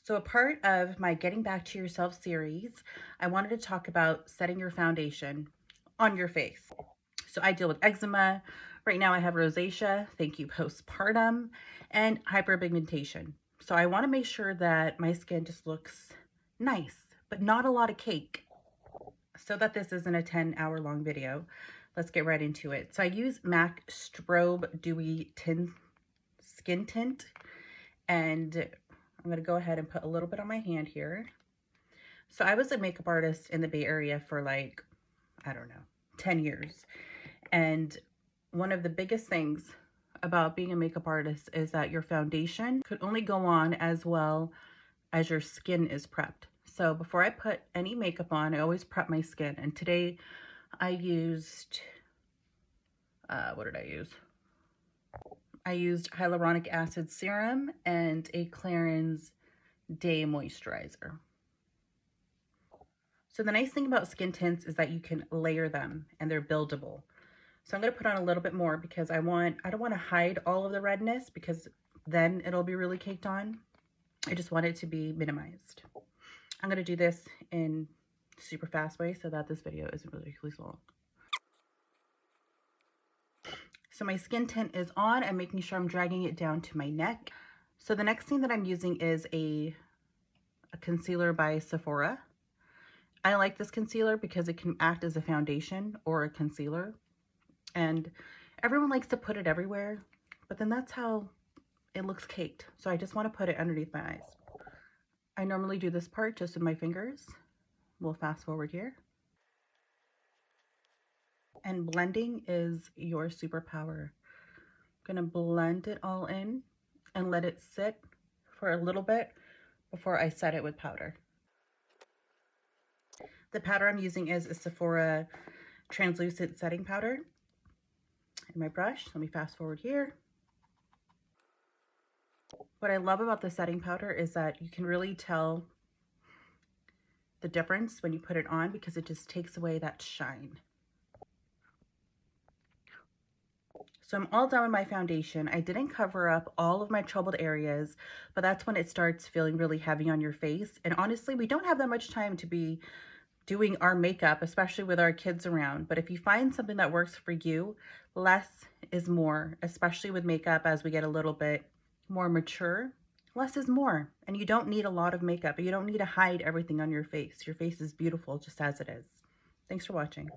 So a part of my Getting Back to Yourself series, I wanted to talk about setting your foundation on your face. So I deal with eczema. Right now I have rosacea, thank you, postpartum, and hyperpigmentation. So I want to make sure that my skin just looks nice, but not a lot of cake. So that this isn't a 10-hour long video, let's get right into it. So I use MAC Strobe Dewy Skin Tint, and I'm going to go ahead and put a little bit on my hand here. So I was a makeup artist in the Bay Area for like, I don't know, 10 years. And one of the biggest things about being a makeup artist is that your foundation could only go on as well as your skin is prepped. So before I put any makeup on, I always prep my skin. And today I used, what did I use? I used hyaluronic acid serum and a Clarins Day Moisturizer. So the nice thing about skin tints is that you can layer them and they're buildable. So I'm going to put on a little bit more because I don't want to hide all of the redness because then it'll be really caked on. I just want it to be minimized. I'm going to do this in super fast way so that this video isn't ridiculously long. So my skin tint is on. I'm making sure I'm dragging it down to my neck. So the next thing that I'm using is a concealer by Sephora. I like this concealer because it can act as a foundation or a concealer. And everyone likes to put it everywhere, but then that's how it looks caked. So I just want to put it underneath my eyes. I normally do this part just with my fingers. We'll fast forward here. And blending is your superpower. I'm gonna blend it all in and let it sit for a little bit before I set it with powder. The powder I'm using is a Sephora translucent setting powder. In my brush, let me fast forward here. What I love about the setting powder is that you can really tell the difference when you put it on because it just takes away that shine. So I'm all done with my foundation. I didn't cover up all of my troubled areas, but that's when it starts feeling really heavy on your face. And honestly, we don't have that much time to be doing our makeup, especially with our kids around. But if you find something that works for you, less is more, especially with makeup as we get a little bit more mature. Less is more, and you don't need a lot of makeup. You don't need to hide everything on your face. Your face is beautiful just as it is. Thanks for watching.